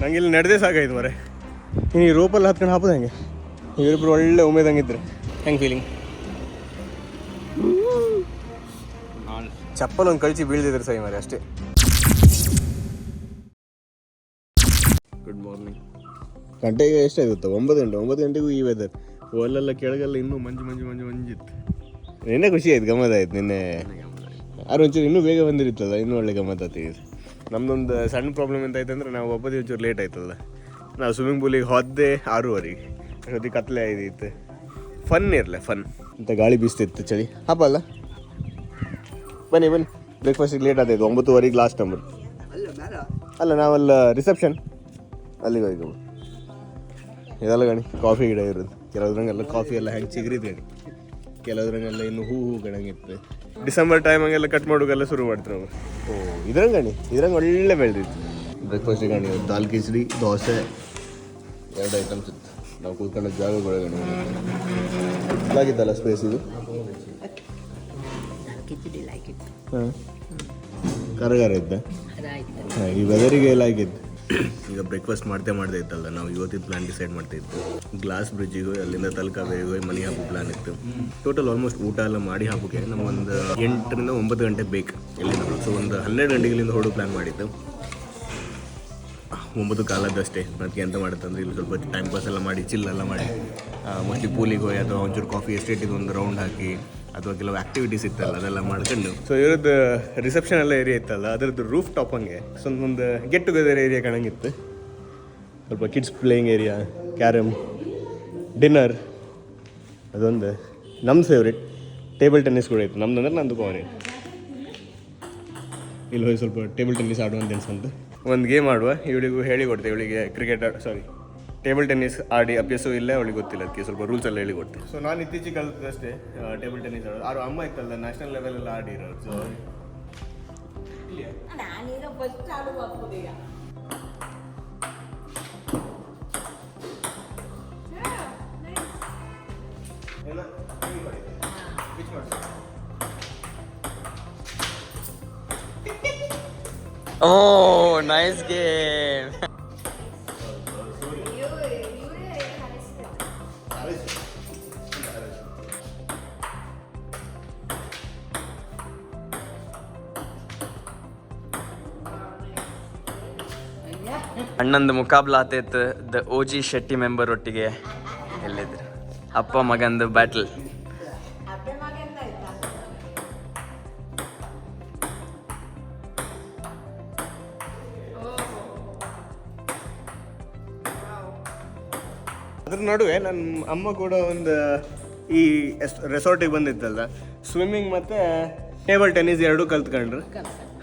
ನಂಗೆ ಇಲ್ಲಿ ನಡೆದೇ ಸಾಕಾಯ್ತು ಮರೆ. ನೀನು ಈ ರೋಪಲ್ಲಿ ಹತ್ಕೊಂಡು ಹಾಕೋದು ಹೆಂಗೆ? ಇವರಿಬ್ರು ಒಳ್ಳೆ ಉಮೇದಂಗಿದ್ರೆ ಹೆಂಗೆ ಫೀಲಿಂಗ್? ಚಪ್ಪಲ್ ಒಂದು ಕಳಿಸಿ ಬೀಳ್ದಿದ್ರೆ ಸೈ ಮರೆ ಅಷ್ಟೇ. Good morning. ಗಂಟೆಗೆ ಎಷ್ಟಾಗುತ್ತೆ? 9 ಗಂಟೆಗೂ ಈ ವೆದರ್. ಅಲ್ಲೆಲ್ಲ ಕೆಳಗೆಲ್ಲ ಇನ್ನೂ ಮಂಜಿತ್ತು. ನಿನ್ನೆ ಖುಷಿ ಆಯ್ತು, ಗಮ್ಮತ್ ಆಯ್ತು ನಿನ್ನೆ. ಒಂಚೂರು ಇನ್ನೂ ಬೇಗ ಬಂದಿರುತ್ತಲ್ಲ, ಇನ್ನೂ ಒಳ್ಳೆ ಗಮ್ಮತ್ ಆಗ್ತಿದೆ. ನಮ್ದೊಂದು ಸಣ್ಣ ಪ್ರಾಬ್ಲಮ್ ಎಂತ ಆಯ್ತು ಅಂದರೆ ನಾವು ಒಬ್ಬದೇ ಒಂಚೂರು ಲೇಟ್ ಆಯ್ತಲ್ಲ. ನಾವು ಸ್ವಿಮ್ಮಿಂಗ್ ಪೂಲಿಗೆ ಹೋದೆ 6:30. ಅಷ್ಟೊತ್ತಿಗೆ ಕತ್ಲೆ ಆಯ್ತಿತ್ತು. ಫನ್ ಅಂತ ಗಾಳಿ ಬೀಸ್ತಿತ್ತು, ಚಳಿ ಹಬ್ಬ ಅಲ್ಲ. ಬನ್ನಿ ಬ್ರೇಕ್ಫಾಸ್ಟಿಗೆ ಲೇಟ್ ಆದಾಯ್ತು. 9:30 ಲಾಸ್ಟ್ ನಂಬರ್ ಅಲ್ಲ, ನಾವಲ್ಲ ರಿಸೆಪ್ಷನ್ ಅಲ್ಲಿಗೆ ಹೋಯ್ತು. ಇದೆಲ್ಲ ಗಣಿ ಕಾಫಿ ಗಿಡ ಇರೋದು. ಕೆಲವ್ರಂಗೆಲ್ಲ ಕಾಫಿ ಎಲ್ಲ ಹೆಂಗೆ ಚಿಗುರಿದೆ ಗಣಿ, ಕೆಲವ್ರಂಗೆಲ್ಲ ಇನ್ನು ಹೂ ಗಣಂಗಿತ್ತು. ಡಿಸೆಂಬರ್ ಟೈಮ್ ಹಂಗೆಲ್ಲ ಕಟ್ ಮಾಡೋಕೆಲ್ಲ ಶುರು ಮಾಡ್ತಾರೆ ನಾವು. ಇದ್ರಂಗೆ ಒಳ್ಳೆ ಬೆಳೆದಿತ್ತು. ಬ್ರೇಕ್ಫಾಸ್ಟಿಗೆ ಗಣಿ ದಾಲ್ ಕಿಚಡಿ, ದೋಸೆ, 2 ಐಟಮ್ಸ್ ಇತ್ತು. ನಾವು ಕೂತ್ಕೊಂಡ ಜಾಗಗಳು ಗಣಿ ಆಗಿತ್ತಲ್ಲ ಸ್ಪೇಸ್ ಇದು. ಹಾಂ, ಕರಗಾರ ಇದ್ದ. ಹಾಂ, ಈ ವೆದರಿಗೆ ಎಲ್ಲ ಆಗಿದ್ದು. ಈಗ ಬ್ರೇಕ್ಫಾಸ್ಟ್ ಮಾಡ್ತಾ ಇತ್ತಲ್ಲ, ನಾವು ಇವತ್ತಿನ ಪ್ಲಾನ್ ಡಿಸೈಡ್ ಮಾಡ್ತಾ ಇತ್ತು. ಗ್ಲಾಸ್ ಬ್ರಿಡ್ಜಿಗೆ ಹೋಗಿ ಅಲ್ಲಿಂದ ತಲಕಾವೇರಿಗೆ ಹೋಗಿ ಮನೆ ಹಾಕೋ ಪ್ಲಾನ್ ಇತ್ತು. ಟೋಟಲ್ ಆಲ್ಮೋಸ್ಟ್ ಊಟ ಎಲ್ಲ ಮಾಡಿ ಹಾಕೋಕ್ಕೆ ನಮಗೊಂದು 8 ರಿಂದ 9 ಗಂಟೆ ಬೇಕು ಎಲ್ಲಿಂದ. ಸೊ ಒಂದು 12 ಗಂಟೆಗಳಿಂದ ಹೊರಡು ಪ್ಲಾನ್ ಮಾಡಿದ್ದು. 9 ಕಾಲದಷ್ಟೇ. ಅದಕ್ಕೆ ಎಂತ ಮಾಡುತ್ತೆ ಅಂದರೆ ಇಲ್ಲಿ ಸ್ವಲ್ಪ ಟೈಮ್ ಪಾಸ್ ಎಲ್ಲ ಮಾಡಿ, ಚಿಲ್ ಎಲ್ಲ ಮಾಡಿ, ಮೋಸ್ಟ್ಲಿ ಪೂಲಿಗೆ ಹೋಗಿ ಅಥವಾ ಒಂಚೂರು ಕಾಫಿ ಎಸ್ಟೇಟಿಗೆ ಒಂದು ರೌಂಡ್ ಹಾಕಿ, ಅಥವಾ ಕೆಲವು ಆ್ಯಕ್ಟಿವಿಟೀಸ್ ಇತ್ತಲ್ಲ ಅದೆಲ್ಲ ಮಾಡ್ಕೊಂಡು. ಸೊ ಇವ್ರದ್ದು ರಿಸೆಪ್ಷನ್ ಎಲ್ಲ ಏರಿಯಾ ಇತ್ತಲ್ಲ, ಅದರದ್ದು ರೂಫ್ ಟಾಪ್ ಹಂಗೆ ಸ್ವಲ್ಪ ಒಂದು ಗೆಟ್ ಟುಗೆದರ್ ಏರಿಯಾ ಕಾಣಂಗಿತ್ತು. ಸ್ವಲ್ಪ kids playing area, carrom, dinner, ಅದೊಂದು ನಮ್ದು ಫೇವ್ರೇಟ್. ಟೇಬಲ್ ಟೆನ್ನಿಸ್ ಕೂಡ ಇತ್ತು. ನಮ್ದು ಅಂದ್ರೆ ನಂದು ಪವರ್. ಇಲ್ಲಿ ಹೋಗಿ ಸ್ವಲ್ಪ ಟೇಬಲ್ ಟೆನ್ನಿಸ್ ಆಡುವಂತ ಅನ್ಸ್ಕೊಂತ ಒಂದು ಗೇಮ್ ಆಡುವ. ಇವಳಿಗೂ ಹೇಳಿಕೊಡ್ತೆ. ಇವಳಿಗೆ ಟೇಬಲ್ ಟೆನ್ನಿಸ್ ಆಡಿ ಅಭ್ಯಾಸ ಇಲ್ಲ, ಅವಳಿಗೆ ಗೊತ್ತಿಲ್ಲ. ಅದಕ್ಕೆ ಸ್ವಲ್ಪ ರೂಲ್ಸ್ ಎಲ್ಲ ಹೇಳಿಕೊಡ್ತೆ. ಸೊ ನಾನು ಇತ್ತೀಚೆಗೆ ಕಲಿತದಷ್ಟೇ ಟೇಬಲ್ ಟೆನ್ನಿಸ್ ಆಡೋದು. ಆರು ಅಮ್ಮ ಇತ್ತಲ್ಲ, ನ್ಯಾಷನಲ್ ಲೆವೆಲ್ ಎಲ್ಲ ಆಡಿರೋದು. So Oh, nice game. ಅಣ್ಣಂದು ಮುಕಾಬ್ಲಾ ಆತೈತು. ದ OG ಶೆಟ್ಟಿ ಮೆಂಬರ್ ಒಟ್ಟಿಗೆ ಎಲ್ಲಿದ್ರು ಅಪ್ಪ ಮಗಂದು ಬ್ಯಾಟಲ್. ಅದ್ರ ನಡುವೆ ನನ್ನ ಅಮ್ಮ ಕೂಡ ಒಂದು ಈ ರೆಸಾರ್ಟಿಗೆ ಬಂದಿತ್ತಲ್ಲ, ಸ್ವಿಮ್ಮಿಂಗ್ ಮತ್ತು ಟೇಬಲ್ ಟೆನ್ನಿಸ್ 2 ಕಲ್ತ್ಕೊಂಡ್ರು.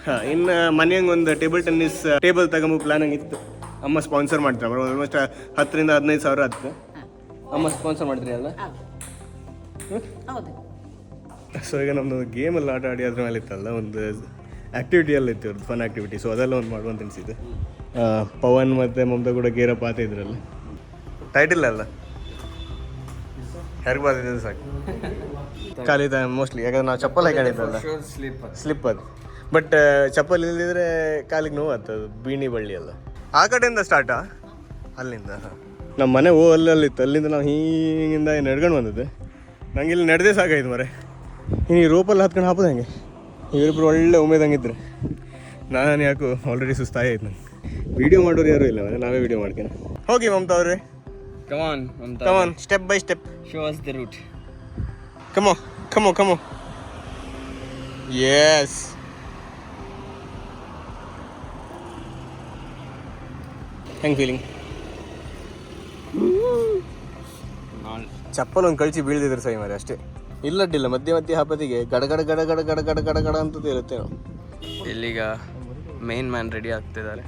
ಹಾಂ, ಇನ್ನು ಮನೆಯಂಗೆ ಒಂದು ಟೇಬಲ್ ಟೆನ್ನಿಸ್ ಟೇಬಲ್ ತಗೊಂಬ ಪ್ಲಾನ್ ಹಂಗಿತ್ತು. ಅಮ್ಮ ಸ್ಪಾನ್ಸರ್ ಮಾಡ್ತಾರೆ. ಆಲ್ಮೋಸ್ಟ್ 10 ರಿಂದ 15 ಸಾವಿರ ಆಯ್ತು. ಅಮ್ಮ ಸ್ಪಾನ್ಸರ್ ಮಾಡ್ತೀರಿ ಅಲ್ಲ. ಸೊ ಈಗ ನಮ್ಮದು ಗೇಮೆಲ್ಲ ಆಟ ಆಡಿ ಅದ್ರ ಮೇಲೆ ಇತ್ತಲ್ಲ, ಒಂದು ಆ್ಯಕ್ಟಿವಿಟಿ ಎಲ್ಲ ಇತ್ತು, ಇವ್ರದ್ದು ಫನ್ ಆ್ಯಕ್ಟಿವಿಟಿ. ಸೊ ಅದೆಲ್ಲ ಒಂದು ಮಾಡುವಂತ ಅನಿಸಿದ್ದು. ಪವನ್ ಮತ್ತು ಮಮತಾ ಕೂಡ ಗೇರಪ್ಪ ಆತ ಇದ್ರಲ್ಲ. ಟೈಟಿಲ್ ಅಲ್ಲ ಯಾರಿಗೂ ಬರ್ತಿದ್ದು ಸಾಕು. ಕಾಲಿದ ಮೋಸ್ಟ್ಲಿ, ಯಾಕಂದ್ರೆ ನಾವು ಚಪ್ಪಲ್ ಹಾಕೊಂಡಿದ್ದಲ್ಲ, ಸ್ಲಿಪ್ ಅದು. ಬಟ್ ಚಪ್ಪಲ್ ಇಲ್ಲದಿದ್ರೆ ಕಾಲಿಗೆ ನೋವು ಆಗ್ತದೆ. ಬೀಣಿ ಬಳ್ಳಿ ಎಲ್ಲ ಆ ಕಡೆಯಿಂದ ಸ್ಟಾರ್ಟಾ, ಅಲ್ಲಿಂದ ನಮ್ಮ ಮನೆ ಅಲ್ಲಿತ್ತು. ಅಲ್ಲಿಂದ ನಾವು ಹೀಗಿಂದ ನಡ್ಕೊಂಡು ಬಂದದ್ದು. ನಂಗೆ ಇಲ್ಲಿ ನಡೆದೇ ಸಾಕಾಯ್ತು ಮರೆ. ಇನ್ನು ಈ ರೋಪಲ್ಲಿ ಹತ್ಕೊಂಡು ಹಾಕೋದು ಹೆಂಗೆ? ಇವರಿಬ್ರು ಒಳ್ಳೆ ಉಮೇದಂಗಿದ್ರೆ. ನಾನು ಯಾಕೋ ಆಲ್ರೆಡಿ ಸುಸ್ತಾಗಿ ಆಯ್ತು. ನಂಗೆ ವೀಡಿಯೋ ಮಾಡೋರು ಯಾರೂ ಇಲ್ಲ, ನಾವೇ ವೀಡಿಯೋ ಮಾಡ್ತೀನಿ. ಹೋಗಿ ಮಮತಾ ಅವ್ರೆ. Come on, step by step. Show us the route. Come on. Yes. ಹೆಂಗೆ ಫೀಲಿಂಗ್? ಚಪ್ಪಲ್ ಒಂದು ಕಳಿಸಿ ಬೀಳ್ದಿದ್ರೆ ಸೈ ಮರೆ ಅಷ್ಟೇ. ಇಲ್ಲಡ್ಡಿಲ್ಲ, ಮಧ್ಯೆ ಹಾಪತಿಗೆ ಗಡ ಅಂತ ಇರುತ್ತೆ. ನಾವು ಇಲ್ಲಿಗ ಮೇನ್ ಮ್ಯಾನ್ ರೆಡಿ ಆಗ್ತಿದ್ದಾರೆ.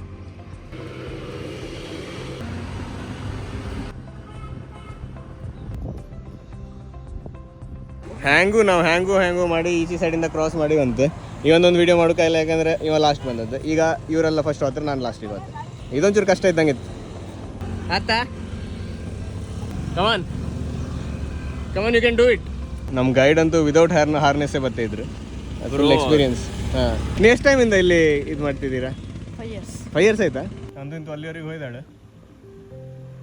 ಹ್ಯಾಂಗು ಮಾಡಿ ಈಚೆ ಸೈಡಿಂದ ಕ್ರಾಸ್ ಮಾಡಿ ಬಂತು. ಇವೊಂದೊಂದು ವೀಡಿಯೋ ಮಾಡೋಕ್ಕಾಗಿಲ್ಲ, ಯಾಕಂದರೆ ಇವ ಲಾಸ್ಟ್ ಬಂದದ್ದು. ಈಗ ಇವರೆಲ್ಲ ಫಸ್ಟ್ ಹೋದ್ರೆ ನಾನು ಲಾಸ್ಟಿಗೆ ಹೋದೆ. ಇದೊಂಚೂರು ಕಷ್ಟ ಇದ್ದಂಗೆ ಇತ್ತು. ಆತಾ come on you can do it. ನಮ್ಮ ಗೈಡ್ ಅಂತೂ ವಿದೌಟ್ ಹಾರ್ನೆಸ್ಸೇ ಬರ್ತಾಯಿದ್ರು. Full experience. ಹಾಂ, ನೀವು ಎಷ್ಟು ಟೈಮಿಂದ ಇಲ್ಲಿ ಇದು ಮಾಡ್ತಿದ್ದೀರಾ? 5 years. 5 years ಆಯ್ತಾ? ನಂದು ಇಂತೂ ಅಲ್ಲಿವರೆಗೆ ಹೋಯ್ದಾಳೆ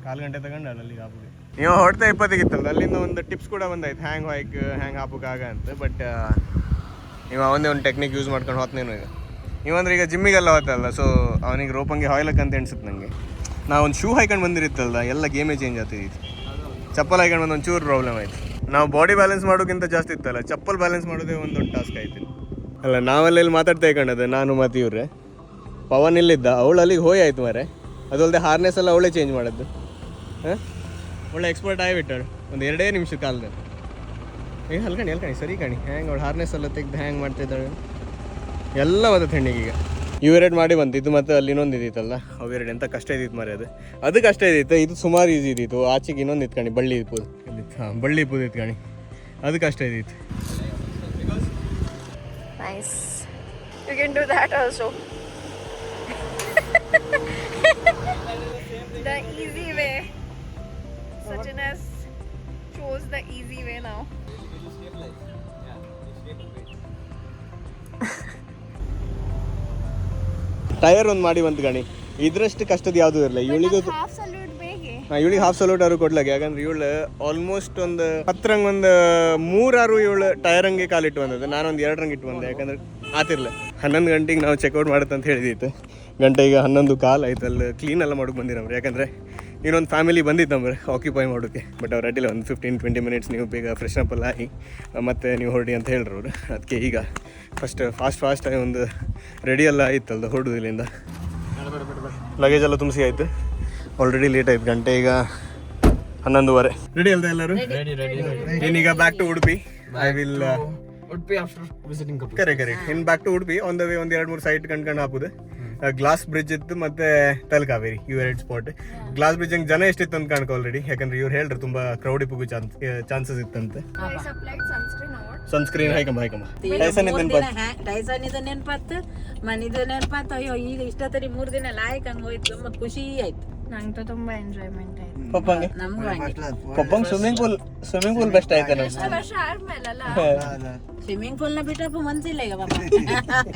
4 ಗಂಟೆ ತಗೊಂಡಾಳ ಅಲ್ಲಿಗೆ ಹಾಪುಗೆ. ನೀವು ಹೊಡ್ತಾ 20 ಅಲ್ಲಿಂದ ಒಂದು ಟಿಪ್ಸ್ ಕೂಡ ಬಂದಾಯ್ತು ಹ್ಯಾಂಗ್ ಹಾಪುಗಾಗ ಅಂತ. ಬಟ್ ನೀವು ಅವನೇ ಒಂದು ಟೆಕ್ನಿಕ್ ಯೂಸ್ ಮಾಡ್ಕೊಂಡು ಹೋಗ್ತೇನು ಈಗ ನೀವಂದ್ರೆ ಈಗ ಜಿಮ್ಮಿಗೆಲ್ಲ ಹೋಗ್ತಲ್ಲ, ಸೊ ಅವನಿಗೆ ರೋಪಂಗೆ ಹಾಯ್ಲಕ್ ಅಂತ ಎಣಿಸುತ್ತೆ ನನಗೆ. ನಾವು ಒಂದು ಶೂ ಹಾಯ್ಕೊಂಡು ಬಂದಿರುತ್ತಲ್ಲ ಎಲ್ಲ ಗೇಮೇ ಚೇಂಜ್ ಆಗ್ತಿತ್ತು. ಚಪ್ಪಲ್ ಹಾಯ್ಕೊಂಡು ಬಂದು ಒಂಚೂರು ಪ್ರಾಬ್ಲಮ್ ಆಯ್ತು. ನಾವು ಬಾಡಿ ಬ್ಯಾಲೆನ್ಸ್ ಮಾಡೋಕ್ಕಿಂತ ಜಾಸ್ತಿ ಇತ್ತಲ್ಲ, ಚಪ್ಪಲ್ ಬ್ಯಾಲೆನ್ಸ್ ಮಾಡೋದೇ ಒಂದು ದೊಡ್ಡ ಟಾಸ್ಕ್ ಆಯ್ತು. ಅಲ್ಲ ನಾವೆಲ್ಲ ಮಾತಾಡ್ತಾ ಇಕೊಂಡದೆ ನಾನು ಮತ್ತು ಇವ್ರೆ. ಪವನ್ ಇಲ್ಲಿದ್ದ, ಅವಳು ಅಲ್ಲಿಗೆ ಹೋಯ್ ಆಯ್ತು ಮಾರೆ. ಅದಲ್ಲದೆ ಹಾರ್ನೆಸ್ ಎಲ್ಲ ಅವಳೇ ಚೇಂಜ್ ಮಾಡೋದು. ಹಾಂ ಒಳ್ಳೆ ಎಕ್ಸ್ಪರ್ಟ್ ಆಗಿಬಿಟ್ಟಾಳು ಒಂದು 2 ನಿಮಿಷ ಕಾಲದಲ್ಲಿ. ಈಗ ಹಲ್ಕಣಿ ಸರಿ ಕಣಿ ಹ್ಯಾಂಗೆ ಅವಳು ಹಾರ್ನೆಸ್ ಎಲ್ಲ ತೆಗ್ದು ಹ್ಯಾಂಗೆ ಮಾಡ್ತಿದ್ದಾಳೆ ಎಲ್ಲ ಬರ್ತದೆ ಹೆಣ್ಣಿಗೆ. ಈಗ ಇವೆರಡು ಮಾಡಿ ಬಂತು ಇದು, ಮತ್ತು ಅಲ್ಲಿ ಇನ್ನೊಂದು ಇದ್ದಿತ್ತಲ್ಲ ಅವೆರಡು ಎಂಥ ಕಷ್ಟ ಇದ್ದಿತ್ತು ಮರಿ. ಅದು ಕಷ್ಟ ಇದ್ದಿತ್ತು, ಇದು ಸುಮಾರು ಈಸಿ ಇದ್ದಿತ್ತು. ಆಚೆಗೆ ಇನ್ನೊಂದು ಇತ್ಕಣಿ ಬಳ್ಳಿ ಪೂದು ಇದ್ದಿತ್ತು. ಹಾಂ ಬಳ್ಳಿ ಪೂದು ಇತ್ಕಣಿ, ಅದು ಕಷ್ಟ ಇದ್ದಿತ್ತು. Nice. You can do that also. The easy way. Sachin has chose the easy way now. Tyre ಒಂದು ಮಾಡಿ ಬಂತು ಗಣಿ, ಇದ್ರಷ್ಟು ಕಷ್ಟದ ಯಾವುದೂ ಇರಲ್ಲ. ಇವಳಿಗೂ Half salute bege. ಇವಳಿಗೆ ಹಾಫ್ ಸಲ್ಯೂಟ್ ಅವರು ಕೊಡ್ಲಾಗ. ಯಾಕಂದ್ರೆ ಇವಳು ಆಲ್ಮೋಸ್ಟ್ ಒಂದು 10ರಂಗೆ ಒಂದು 3-6 ಇವಳು ಟೈರ್ ಹಂಗೆ ಕಾಲಿಟ್ಟು ಬಂದದ್ದು. ನಾನೊಂದು 2 ರಂಗೆ ಇಟ್ಟು ಬಂದೆ, ಯಾಕಂದ್ರೆ ಆತಿರ್ಲ. 11 ಗಂಟೆಗೆ ನಾವು ಚೆಕ್ಔಟ್ ಮಾಡುತ್ತೆ ಅಂತ ಹೇಳಿದಿತ್ತು. ಗಂಟೆ ಈಗ 11 ಕಾಲು ಆಯ್ತು. ಅಲ್ಲಿ ಕ್ಲೀನ್ ಎಲ್ಲ ಮಾಡೋಕೆ ಬಂದಿರಮ್ರಿ, ಯಾಕಂದರೆ ಇನ್ನೊಂದು ಫ್ಯಾಮಿಲಿ ಬಂದಿತ್ತಂಬ್ರೆ ಆಕ್ಯುಪೈ ಮಾಡೋಕ್ಕೆ. ಬಟ್ ಅವ್ರು ಅಡ್ಡಿಲ್ಲ, ಒಂದು 15-20 ಮಿನಿಟ್ಸ್ ನೀವು ಬೇಗ ಫ್ರೆಶ್ ಅಪ್ ಎಲ್ಲ ಆಗಿ ಮತ್ತೆ ನೀವು ಹೊರಡಿ ಅಂತ ಹೇಳ್ರು ಅವರು. ಅದಕ್ಕೆ ಈಗ ಫಾಸ್ಟ್ ಆಗಿ ಒಂದು ರೆಡಿ ಎಲ್ಲ ಆಯ್ತಲ್ದ ಹೊರಡುದು ಇಲ್ಲಿಂದ. ಲಗೇಜ್ ಎಲ್ಲ ತುಂಬಿಸಿ ಆಯ್ತು. ಆಲ್ರೆಡಿ ಲೇಟ್ ಆಯ್ತು, ಗಂಟೆ ಈಗ 11:30. ರೆಡಿ ಅಲ್ದ ಎಲ್ಲರೂ? ಏನೀಗ back to Udupi. I will Udupi after visiting Kapil. Correct in back to Udupi. On the way ಒಂದು 2-3 ಸೈಟ್ ಕಂಡ್ಕೊಂಡು ಹಾಕೋದು. ಗ್ಲಾಸ್ ಬ್ರಿಡ್ಜ್ ಇತ್ತು ಮತ್ತೆ ತಲಕಾವೇರಿ, ಇವೆರಡು ಸ್ಪಾಟ್. ಗ್ಲಾಸ್ ಬ್ರಿಡ್ಜ್ ಹಂಗೆ ಜನ ಎಷ್ಟಿತ್ತು ಅಂತ ಕಾಣ್ಕೊ ಆಲ್ರೆಡಿ, ಯಾಕಂದ್ರೆ ಇವ್ರು ಹೇಳ್ರು ತುಂಬಾ ಕ್ರೌಡ್ ಇಪ್ಪು ಚಾನ್ಸಸ್ ಇತ್ತಂತೆ. Guys applied sunscreen or what? Sunscreen ಹಾಕಂಬ ಟೈಸನ್ ಇದು ನೆನಪತ್ತು, ಮನಿದು ನೆನಪತ್ತು. ಅಯ್ಯೋ ಈಗ ಇಷ್ಟೊತ್ತರಿ 3 ದಿನ ಲಾಯಕ್ ಹಂಗೆ ಹೋಯ್ತು, ತುಂಬ ಖುಷಿ ಆಯ್ತು. ನಂಗೆ ತುಂಬಾ ಎಂಜಾಯ್ಮೆಂಟ್ ಆಯ್ತು. ಪಪ್ಪಂಗೆ ನಮಗೂ ಹಂಗೆ. ಪಪ್ಪಂಗೆ ಸ್ವಿಮ್ಮಿಂಗ್ ಪೂಲ್ ಬೆಸ್ಟ್ ಆಯ್ತು. ಎಷ್ಟು ವರ್ಷ ಆದ್ಮೇಲಲ್ಲ ಸ್ವಿಮ್ಮಿಂಗ್ ಪೂಲ್ ನ ಬಿಟ್ಟಪ್ಪ ಮನ್ಸಿಲ್ಲ ಈಗ ಪಾಪ.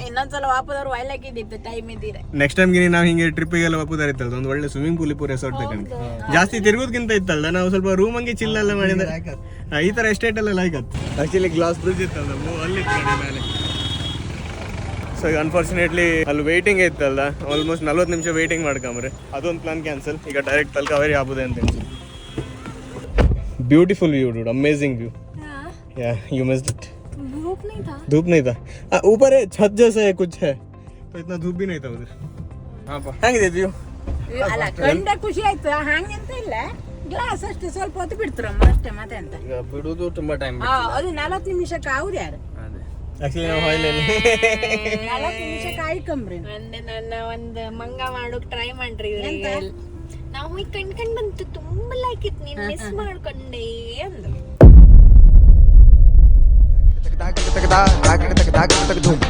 ಇನ್ನೊಂದ್ಸಲ ವಾಪದವ್ರು ವೈಲಾಕಿದ್ದಿತ್ತು ಟೈಮ್ ಇದ್ದೀರ. ನೆಕ್ಸ್ಟ್ ಟೈಮ್ ಗಿನಿ ನಾವು ಹಿಂಗೆ ಟ್ರಿಪ್ಪಿಗೆಲ್ಲ ವಾಪುದಾರ ಇತ್ತಲ್ಲ, ಒಂದು ಒಳ್ಳೆ ಸ್ವಿಮ್ಮಿಂಗ್ ಪೂಲ್ ಇಪ್ಪು ರೆಸಾರ್ಟ್ ತಗೊಂಡು ಜಾಸ್ತಿ ತಿರುಗೋದಕ್ಕಿಂತ ಇತ್ತಲ್ಲ, ನಾವು ಸ್ವಲ್ಪ ರೂಮ್ ಹಂಗೆ ಚಿಲ್ಲ ಎಲ್ಲ ಮಾಡಿದ್ರೆ ಈ ಥರ ಎಸ್ಟೇಟ್ ಎಲ್ಲ ಲೈಕ್ ಆಯ್ತು. ಆ್ಯಕ್ಚುಲಿ ಗ್ಲಾಸ್ ಬ್ರಿಡ್ಜ್ ಇತ್ತಲ್ಲ ಅಲ್ಲಿ ಮೇಲೆ. ಸೊ ಈಗ ಅನ್ಫಾರ್ಚುನೇಟ್ಲಿ ಅಲ್ಲಿ ವೇಟಿಂಗ್ ಇತ್ತಲ್ಲ, ಆಲ್ಮೋಸ್ಟ್ 40 ನಿಮಿಷ ವೇಟಿಂಗ್ ಮಾಡ್ಕೊಂಬ್ರೆ. ಅದೊಂದು ಪ್ಲಾನ್ ಕ್ಯಾನ್ಸಲ್. ಈಗ ಡೈರೆಕ್ಟ್ ತಲಕಾವೇರಿ ಆಗುದೆ ಅಂತ ಅನ್ಸುತ್ತೆ. Beautiful view dude, amazing view. या यू मिस्ड इट. धूप नहीं था ऊपर है, छत जैसा है कुछ है, तो इतना धूप भी नहीं था उधर. हाँ पा ಹೆಂಗಿದೆ ವ್ಯೂ? ಅಲ್ಲ ಕಂಡ ಖುಷಿ ಆಯ್ತು. ಹಂಗೆಂತ ಇಲ್ಲ, ಗ್ಲಾಸ್ ಅಷ್ಟೇ ಸ್ವಲ್ಪ ಹೊತ್ತು ಬಿಡ್ತಾರಮ್ಮ ಅಷ್ಟೇ, ಮತ್ತೆ ಅಂತ. ಈಗ ಬಿಡುವುದು ತುಂಬಾ ಟೈಮ್. ಅದು 40 ನಿಮಿಷಕ್ಕೆ ಆಗುದು ಯಾರು? ಆಕ್ಚುಲಿ ನಾವು ಹಾಯ್ಲಲ್ಲಿ 40 ನಿಮಿಷಕ್ಕೆ ಆಯ್ಕಂಬ್ರಿ. ನನ್ನ ಒಂದು ಮಂಗ ಮಾಡೋಕ್ ಟ್ರೈ ಮಾಡ್ರಿ ಇವ್ರಿಗೆ. ನಾವು ಈಗ ಕಣ್ಕಂಡ್ ಬಂತು, ತುಂಬಾ ಲೈಕ್ ಇತ್ತು, ನೀನ್ ಮಿಸ್ ಮಾಡ್ಕೊಂಡೆ ಅಂದ್ರು. ಧೂಮ್